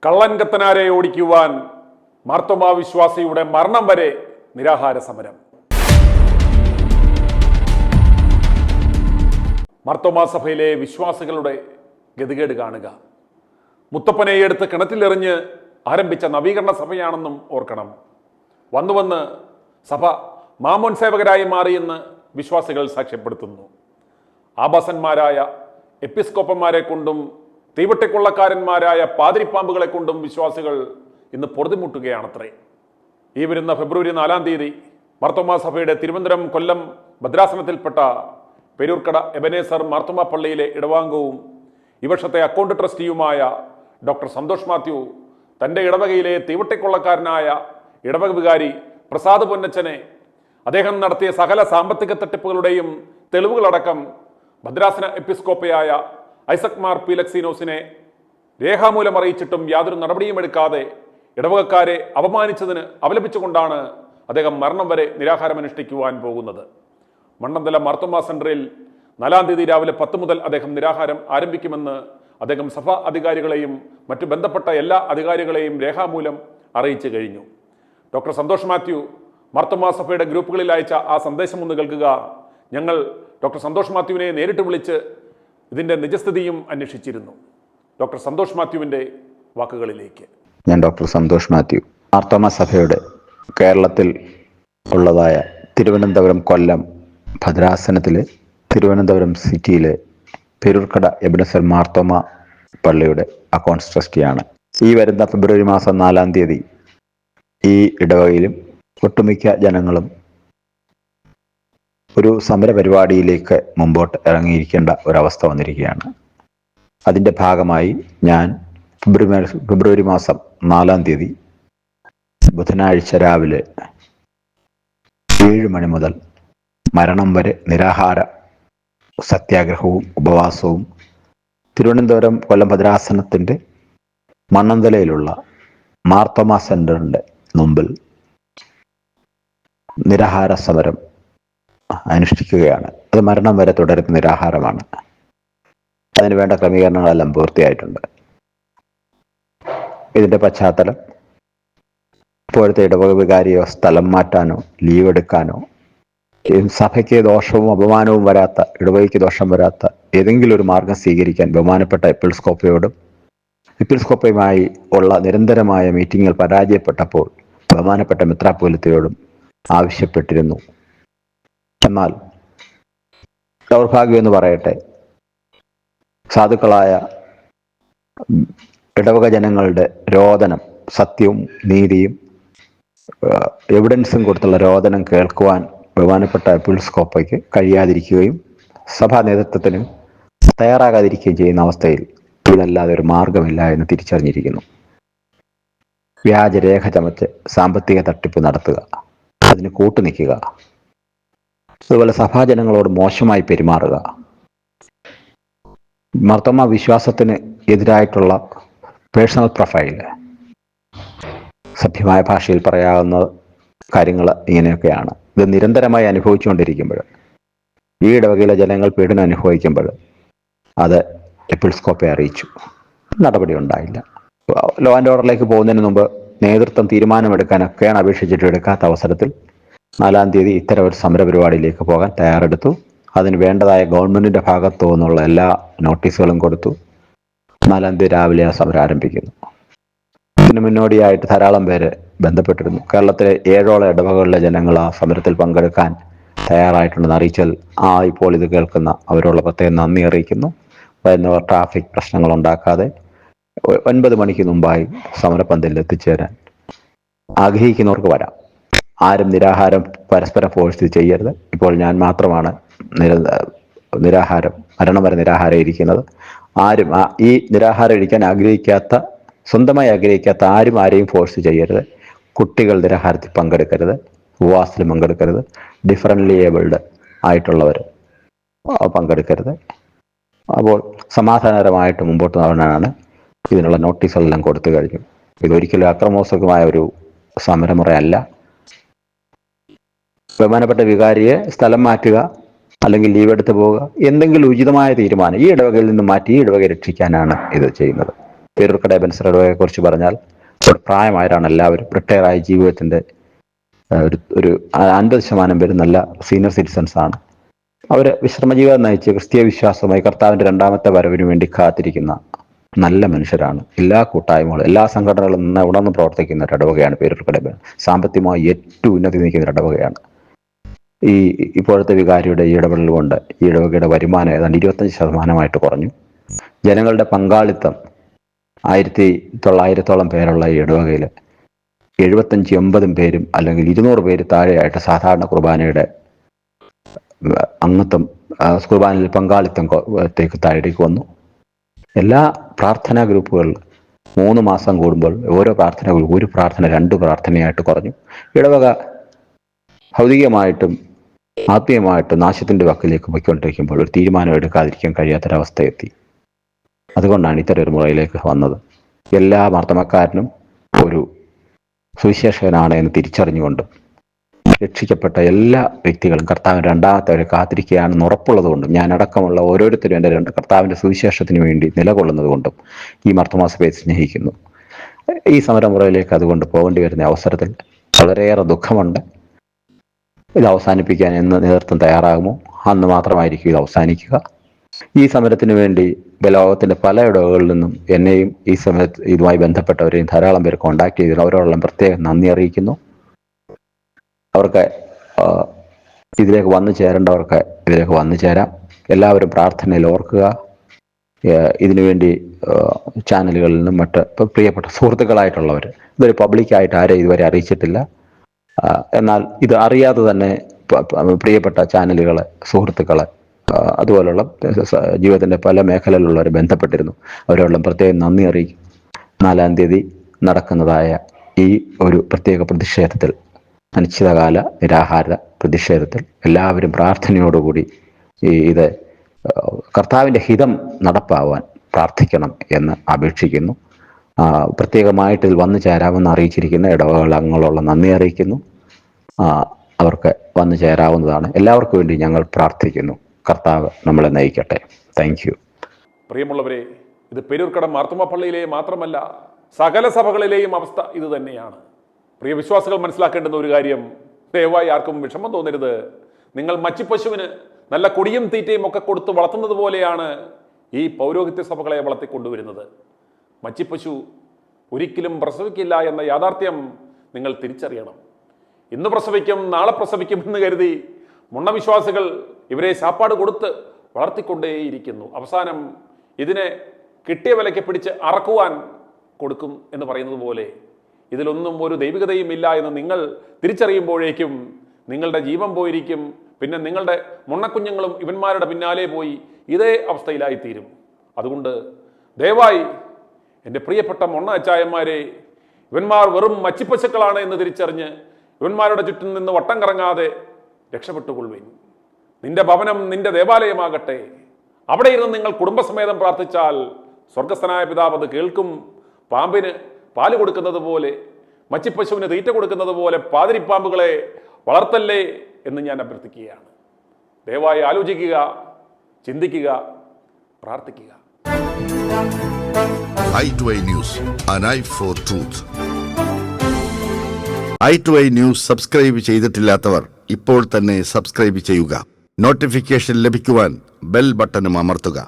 കള്ളൻ കത്തനാരെ ഓടിക്കുവാൻ മാർത്തോമാ വിശ്വാസിയുടെ മരണം വരെ നിരാഹാര സമരം. മാർത്തോമാ സഭയിലെ വിശ്വാസികളുടെ ഗതികേട് കാണുക. മുത്തപ്പനെ എടുത്ത് കിണറ്റിലെറിഞ്ഞ് ആരംഭിച്ച നവീകരണ സഭയാണെന്നും ഓർക്കണം. വന്നു സഭ മാമോൻ സേവകരായി മാറിയെന്ന് വിശ്വാസികൾ സാക്ഷ്യപ്പെടുത്തുന്നു. ആഭാസന്മാരായ എപ്പിസ്കോപ്പന്മാരെ കൊണ്ടും തീവട്ടിക്കൊള്ളക്കാരന്മാരായ പാതിരിപ്പാമ്പുകളെ കൊണ്ടും വിശ്വാസികൾ ഇന്ന് പൊറുതിമുട്ടുകയാണത്രേ. ഈ വരുന്ന ഫെബ്രുവരി 4-ാം തീയതി മാർത്തോമാ സഭയുടെ തിരുവനന്തപുരം കൊല്ലം ഭദ്രാസനത്തിൽപ്പെട്ട പേരൂർക്കട എബനേസർ മാർത്തോമാ പള്ളിയിലെ ഇടവാംഗവും ഈ വർഷത്തെ അക്കൗണ്ട് ട്രസ്റ്റിയുമായ ഡോക്ടർ സന്തോഷ് മാത്യു തൻ്റെ ഇടവകയിലെ തീവട്ടിക്കൊള്ളക്കാരനായ ഇടവക വികാരി പ്രസാദ് പൊന്നച്ചനെ അദ്ദേഹം നടത്തിയ സകല സാമ്പത്തിക തട്ടിപ്പുകളുടെയും തെളിവുകളടക്കം ഭദ്രാസന എപ്പിസ്കോപ്പയായ ഐസക് മാർ പീലക്സീനോസിനെ രേഖാമൂലം അറിയിച്ചിട്ടും യാതൊരു നടപടിയും എടുക്കാതെ ഇടവകക്കാരെ അപലപിച്ചുകൊണ്ടാണ് അദ്ദേഹം മരണം വരെ നിരാഹാരമനുഷ്ഠിക്കുവാൻ പോകുന്നത്. മണ്ണന്തല മാർത്തോമാ സെന്ററിൽ 4-ാം തീയതി രാവിലെ 10 മുതൽ അദ്ദേഹം നിരാഹാരം ആരംഭിക്കുമെന്ന് അദ്ദേഹം സഭാ അധികാരികളെയും മറ്റു ബന്ധപ്പെട്ട എല്ലാ അധികാരികളെയും രേഖാമൂലം അറിയിച്ചു കഴിഞ്ഞു. ഡോക്ടർ സന്തോഷ് മാത്യു മാർത്തോമാ സഭയുടെ ഗ്രൂപ്പുകളിൽ അയച്ച ആ സന്ദേശം ഒന്ന് കേൾക്കുക. ഞങ്ങൾ ഡോക്ടർ സന്തോഷ് മാത്യുവിനെ നേരിട്ട് വിളിച്ച് ഇതിൻ്റെ നിജസ്ഥിതിയും അന്വേഷിച്ചിരുന്നു. ഡോക്ടർ സന്തോഷ് മാത്യുവിൻ്റെ വാക്കുകളിലേക്ക്. ഞാൻ ഡോക്ടർ സന്തോഷ് മാത്യു, മാർത്തോമാ സഭയുടെ കേരളത്തിൽ ഉള്ളതായ തിരുവനന്തപുരം കൊല്ലം ഭദ്രാസനത്തിലെ തിരുവനന്തപുരം സിറ്റിയിലെ പേരൂർക്കട എബനേസർ മാർത്തോമാ പള്ളിയുടെ അക്കൗണ്ട്സ് ട്രസ്റ്റിയാണ്. ഈ വരുന്ന ഫെബ്രുവരി മാസം 4-ാം തീയതി ഈ ഇടവകയിലും ഒട്ടുമിക്ക ജനങ്ങളും ഒരു സമര പരിപാടിയിലേക്ക് മുമ്പോട്ട് ഇറങ്ങിയിരിക്കേണ്ട ഒരവസ്ഥ വന്നിരിക്കുകയാണ്. അതിൻ്റെ ഭാഗമായി ഞാൻ ഫെബ്രുവരി മാസം 4-ാം തീയതി ബുധനാഴ്ച രാവിലെ 7 മണി മുതൽ മരണം വരെ നിരാഹാര സത്യാഗ്രഹവും ഉപവാസവും തിരുവനന്തപുരം കൊല്ലം ഭദ്രാസനത്തിൻ്റെ മണ്ണന്തലയിലുള്ള മാർത്തോമാ സെന്ററിൻ്റെ മുമ്പിൽ നിരാഹാര സമരം അനുഷ്ഠിക്കുകയാണ്. അത് മരണം വരെ തുടരുന്ന നിരാഹാരമാണ്. അതിന് വേണ്ട ക്രമീകരണങ്ങളെല്ലാം പൂർത്തിയായിട്ടുണ്ട്. ഇതിൻ്റെ പശ്ചാത്തലം ഇപ്പോഴത്തെ ഇടവക വികാരിയോ സ്ഥലം മാറ്റാനോ ലീവ് എടുക്കാനോ സഭയ്ക്ക് ദോഷവും അപമാനവും വരാത്ത, ഇടവകയ്ക്ക് ദോഷം വരാത്ത ഏതെങ്കിലും ഒരു മാർഗം സ്വീകരിക്കാൻ ബഹുമാനപ്പെട്ട എപ്പിസ്കോപ്പയോടും എപ്പിസ്കോപ്പയുമായി ഉള്ള നിരന്തരമായ മീറ്റിങ്ങുകൾ പരാജയപ്പെട്ടപ്പോൾ ബഹുമാനപ്പെട്ട മെത്രാപ്പോലീത്തയോടും ആവശ്യപ്പെട്ടിരുന്നു. എന്നാൽ ദൗർഭാഗ്യമെന്ന് പറയട്ടെ, സാധുക്കളായ ഇടവക ജനങ്ങളുടെ രോദനം, സത്യവും നീതിയും എവിഡൻസും കൊടുത്തുള്ള രോദനം കേൾക്കുവാൻ ബഹുമാനപ്പെട്ട എപ്പിസ്കോപ്പയ്ക്ക് കഴിയാതിരിക്കുകയും സഭാ നേതൃത്വത്തിന് തയ്യാറാകാതിരിക്കുകയും ചെയ്യുന്ന അവസ്ഥയിൽ ഇതല്ലാതെ ഒരു മാർഗമില്ല എന്ന് തിരിച്ചറിഞ്ഞിരിക്കുന്നു. വ്യാജരേഖ ചമച്ച് സാമ്പത്തിക തട്ടിപ്പ് നടത്തുക, അതിന് കൂട്ടുനിൽക്കുക, അതുപോലെ സഭാജനങ്ങളോട് മോശമായി പെരുമാറുക, മാർത്തോമാ വിശ്വാസത്തിന് എതിരായിട്ടുള്ള പേഴ്സണൽ പ്രൊഫൈൽ, സഭ്യമായ ഭാഷയിൽ പറയാവുന്ന കാര്യങ്ങൾ ഇങ്ങനെയൊക്കെയാണ്. ഇത് നിരന്തരമായി അനുഭവിച്ചുകൊണ്ടിരിക്കുമ്പോൾ, ഈ ഇടവകയിലെ ജനങ്ങൾ പീഡനം അനുഭവിക്കുമ്പോൾ അത് എപ്പിസ്കോപ്പയെ അറിയിച്ചു. നടപടി ഉണ്ടായില്ല. ലോ ആൻഡ് ഓർഡറിലേക്ക് പോകുന്നതിന് മുമ്പ് നേതൃത്വം തീരുമാനമെടുക്കാനൊക്കെയാണ് അപേക്ഷിച്ചിട്ട് എടുക്കാത്ത അവസരത്തിൽ 4-ാം തീയതി ഇത്തരം ഒരു സമര പരിപാടിയിലേക്ക് പോകാൻ തയ്യാറെടുത്തു. അതിന് വേണ്ടതായ ഗവൺമെൻറ്റിൻ്റെ ഭാഗത്തു നിന്നുള്ള എല്ലാ നോട്ടീസുകളും കൊടുത്തു. 4-ാം തീയതി രാവിലെ ആ സമരം ആരംഭിക്കുന്നു. ഇതിന് മുന്നോടിയായിട്ട് ധാരാളം പേര് ബന്ധപ്പെട്ടിരുന്നു. കേരളത്തിലെ 7ഓളം ഇടവകകളിലെ ജനങ്ങൾ ആ സമരത്തിൽ പങ്കെടുക്കാൻ തയ്യാറായിട്ടുണ്ടെന്ന് അറിയിച്ചാൽ ഇപ്പോൾ ഇത് കേൾക്കുന്ന അവരോടുള്ള പ്രത്യേകം നന്ദി അറിയിക്കുന്നു. വരുന്നവർ ട്രാഫിക് പ്രശ്നങ്ങൾ ഉണ്ടാക്കാതെ 9 മണിക്ക് മുമ്പായി സമരപന്തലിൽ എത്തിച്ചേരാൻ ആഗ്രഹിക്കുന്നവർക്ക് വരാം. ആരും നിരാഹാരം പരസ്പരം ഫോഴ്സ് ചെയ്യരുത്. ഇപ്പോൾ ഞാൻ മാത്രമാണ് നിരാഹാരം, മരണം വരെ നിരാഹാരം ഇരിക്കുന്നത്. ആരും ഈ നിരാഹാരം ഇരിക്കാൻ സ്വന്തമായി ആഗ്രഹിക്കാത്ത ആരെയും ഫോഴ്സ് ചെയ്യരുത്. കുട്ടികൾ നിരാഹാരത്തിൽ പങ്കെടുക്കരുത്, ഉപവാസത്തിൽ പങ്കെടുക്കരുത്, ഡിഫറൻ്റ്ലി ഏബിൾഡ് ആയിട്ടുള്ളവർ പങ്കെടുക്കരുത്. അപ്പോൾ സമാധാനപരമായിട്ട് മുമ്പോട്ട് നടന്നാണ് ഇതിനുള്ള നോട്ടീസുകളെല്ലാം കൊടുത്തു കഴിഞ്ഞു. ഇതൊരിക്കലും അക്രമോത്സുകമായ ഒരു സമരമുറയല്ല. ബഹുമാനപ്പെട്ട വികാരിയെ സ്ഥലം മാറ്റുക, അല്ലെങ്കിൽ ലീവ് എടുത്ത് പോവുക, എന്തെങ്കിലും ഉചിതമായ തീരുമാനം ഈ ഇടവകയിൽ നിന്ന് മാറ്റി ഈ ഇടവകയെ രക്ഷിക്കാനാണ് ഇത് ചെയ്യുന്നത്. പേരൂർക്കട ബെൻസർ ഇടവകയെക്കുറിച്ച് പറഞ്ഞാൽ ഒരു പ്രായമായവരാണ് എല്ലാവരും. റിട്ടയറായ ജീവിതത്തിൻ്റെ ഒരു 50% പേര് നല്ല സീനിയർ സിറ്റിസൺസ് ആണ്. അവർ വിശ്രമജീവിതം നയിച്ച് ക്രിസ്തീയ വിശ്വാസമായി കർത്താവിൻ്റെ രണ്ടാമത്തെ വരവിന് വേണ്ടി കാത്തിരിക്കുന്ന നല്ല മനുഷ്യരാണ്. എല്ലാ കൂട്ടായ്മകളും എല്ലാ സംഘടനകളും നിന്ന് ഉണർന്ന് പ്രവർത്തിക്കുന്ന ഒരു ഇടവകയാണ് പേരൂർക്കട. സാമ്പത്തികമായി ഏറ്റവും ഉന്നതി നിൽക്കുന്ന ഒരു ഇടവകയാണ്. ഇപ്പോഴത്തെ വികാരിയുടെ ഈ ഇടപെടൽ കൊണ്ട് ഈ ഇടവകയുടെ വരുമാനം ഏതാണ്ട് 25% കുറഞ്ഞു. ജനങ്ങളുടെ പങ്കാളിത്തം 1900 പേരുള്ള ഈ ഇടവകയിൽ 75-80 പേരും അല്ലെങ്കിൽ 200 പേര് താഴെയായിട്ട് സാധാരണ കുർബാനയുടെ അംഗത്വം കുർബാനയിൽ പങ്കാളിത്തത്തേക്ക് താഴേക്ക് വന്നു. എല്ലാ പ്രാർത്ഥനാ ഗ്രൂപ്പുകളിൽ 3 മാസം കൂടുമ്പോൾ ഓരോ പ്രാർത്ഥന ഗ്രൂപ്പ് ഒരു പ്രാർത്ഥന 2 പ്രാർത്ഥനയായിട്ട് കുറഞ്ഞു. ഇടവക ഭൗതികമായിട്ടും ആത്മീയമായിട്ടും നാശത്തിൻ്റെ വക്കിലേക്ക് പോയിക്കൊണ്ടിരിക്കുമ്പോൾ ഒരു തീരുമാനം എടുക്കാതിരിക്കാൻ കഴിയാത്തൊരവസ്ഥയെത്തി. അതുകൊണ്ടാണ് ഇത്തരം ഒരു മുറയിലേക്ക് വന്നത്. എല്ലാ മാർത്തമക്കാരനും ഒരു സുവിശേഷകനാണ് എന്ന് തിരിച്ചറിഞ്ഞുകൊണ്ടും രക്ഷിക്കപ്പെട്ട എല്ലാ വ്യക്തികളും കർത്താവിൻ്റെ രണ്ടാമത്തെ അവരെ കാത്തിരിക്കുകയാണെന്ന് ഉറപ്പുള്ളത് കൊണ്ടും ഞാനടക്കമുള്ള ഓരോരുത്തരും എൻ്റെ കർത്താവിൻ്റെ സുവിശേഷത്തിന് വേണ്ടി നിലകൊള്ളുന്നത് കൊണ്ടും ഈ മാർത്തോമാ സഭയെ സ്നേഹിക്കുന്നു. ഈ സമരമുറയിലേക്ക് അതുകൊണ്ട് പോകേണ്ടി വരുന്ന അവസരത്തിൽ വളരെയേറെ ദുഃഖമുണ്ട്. ഇത് അവസാനിപ്പിക്കാൻ എന്ന് നേതൃത്വം തയ്യാറാകുമോ അന്ന് മാത്രമായിരിക്കും ഇത് അവസാനിക്കുക. ഈ സമരത്തിന് വേണ്ടി ലോകത്തിൻ്റെ പല ഇടവകളിൽ നിന്നും എന്നെയും ഈ സമയത്ത് ഇതുമായി ബന്ധപ്പെട്ടവരെയും ധാരാളം പേര് കോൺടാക്ട് ചെയ്തിരുന്നു. അവരോടെല്ലാം പ്രത്യേകം നന്ദി അറിയിക്കുന്നു. അവർക്ക് ഇതിലേക്ക് വന്നു ചേരേണ്ടവർക്ക് ഇതിലേക്ക് വന്നു ചേരാം. എല്ലാവരും പ്രാർത്ഥനയിൽ ഓർക്കുക. ഇതിനുവേണ്ടി ചാനലുകളിൽ നിന്നും മറ്റ് പ്രിയപ്പെട്ട സുഹൃത്തുക്കളായിട്ടുള്ളവർ ഇതൊരു പബ്ലിക്കായിട്ട് ആരെയും ഇതുവരെ അറിയിച്ചിട്ടില്ല. എന്നാൽ ഇത് അറിയാതെ തന്നെ പ്രിയപ്പെട്ട ചാനലുകളെ സുഹൃത്തുക്കളെ അതുപോലുള്ള ജീവിതത്തിൻ്റെ പല മേഖലയിലുള്ളവരെ ബന്ധപ്പെട്ടിരുന്നു. അവരോടെല്ലാം പ്രത്യേകം നന്ദി അറിയിക്കും. 4-ാം തീയതി നടക്കുന്നതായ ഈ ഒരു പ്രത്യേക പ്രതിഷേധത്തിൽ അനിശ്ചിതകാല നിരാഹാര പ്രതിഷേധത്തിൽ എല്ലാവരും പ്രാർത്ഥനയോടുകൂടി ഇത് കർത്താവിൻ്റെ ഹിതം നടപ്പാവാൻ പ്രാർത്ഥിക്കണം എന്ന് അപേക്ഷിക്കുന്നു. പ്രത്യേകമായിട്ട് ഇതിൽ വന്നു ചേരാമെന്ന് അറിയിച്ചിരിക്കുന്ന ഇടവകൾ അംഗങ്ങളുള്ള നന്ദി അറിയിക്കുന്നു. അവർക്ക് വന്നു ചേരാവുന്നതാണ്. എല്ലാവർക്കും വേണ്ടി ഞങ്ങൾ പ്രാർത്ഥിക്കുന്നു. കർത്താവ് നമ്മളെ നയിക്കട്ടെ. Thank you. പ്രിയമുള്ളവരെ, ഇത് പേരൂർക്കട മാർത്തോമാ പള്ളിയിലെ മാത്രമല്ല സകല സഭകളിലെയും അവസ്ഥ ഇത് തന്നെയാണ്. പ്രിയ വിശ്വാസികൾ മനസ്സിലാക്കേണ്ടുന്ന ഒരു കാര്യം, ദയവായി ആർക്കും വിഷമം തോന്നരുത്. നിങ്ങൾ മച്ചിപ്പശുവിന് നല്ല കൊടിയും തീറ്റയും ഒക്കെ കൊടുത്ത് വളർത്തുന്നത് പോലെയാണ് ഈ പൗരോഹിത്യ സഭകളെ വളർത്തിക്കൊണ്ടുവരുന്നത്. മച്ചിപ്പശു ഒരിക്കലും പ്രസവിക്കില്ല എന്ന യാഥാർത്ഥ്യം നിങ്ങൾ തിരിച്ചറിയണം. ഇന്ന് പ്രസവിക്കും നാളെ പ്രസവിക്കും എന്ന് കരുതി മുണ്ണവിശ്വാസികൾ ഇവരെ ശാപ്പാട് കൊടുത്ത് വളർത്തിക്കൊണ്ടേയിരിക്കുന്നു. അവസാനം ഇതിനെ കിട്ടിയ വിലയ്ക്ക് പിടിച്ച് അറക്കുവാൻ കൊടുക്കും എന്ന് പറയുന്നത് പോലെ ഇതിലൊന്നും ഒരു ദൈവികതയും ഇല്ല എന്ന് നിങ്ങൾ തിരിച്ചറിയുമ്പോഴേക്കും നിങ്ങളുടെ ജീവൻ പോയിരിക്കും. പിന്നെ നിങ്ങളുടെ മുണ്ണക്കുഞ്ഞുങ്ങളും ഇവന്മാരുടെ പിന്നാലെ പോയി ഇതേ അവസ്ഥയിലായിത്തീരും. അതുകൊണ്ട് ദയവായി എൻ്റെ പ്രിയപ്പെട്ട മുണ്ണ അച്ചായന്മാരെ, ഇവന്മാർ വെറും മച്ചിപ്പശുക്കളാണ് എന്ന് തിരിച്ചറിഞ്ഞ് ഇവന്മാരുടെ ചുറ്റും നിന്ന് വട്ടം കറങ്ങാതെ രക്ഷപ്പെട്ടുകൊള്ളുവിൻ. നിന്റെ ഭവനം നിന്റെ ദേവാലയമാകട്ടെ. അവിടെ ഇരുന്ന് നിങ്ങൾ കുടുംബസമേതം പ്രാർത്ഥിച്ചാൽ സ്വർഗസ്ഥനായ പിതാവ് അത് കേൾക്കും. പാമ്പിന് പാല് കൊടുക്കുന്നത് പോലെ, മച്ചിപ്പശുവിന് തീറ്റ കൊടുക്കുന്നത് പോലെ പാതിരിപ്പാമ്പുകളെ വളർത്തല്ലേ എന്ന് ഞാൻ അഭ്യർത്ഥിക്കുകയാണ്. ദയവായി ആലോചിക്കുക, ചിന്തിക്കുക, പ്രാർത്ഥിക്കുക. i2i News, an eye for truth. i2i News subscribe ചെയ്തിട്ടില്ലാത്തവർ ഇപ്പോൾ തന്നെ സബ്സ്ക്രൈബ് ചെയ്യുക. നോട്ടിഫിക്കേഷൻ ലഭിക്കുവാൻ ബെൽ ബട്ടണും അമർത്തുക.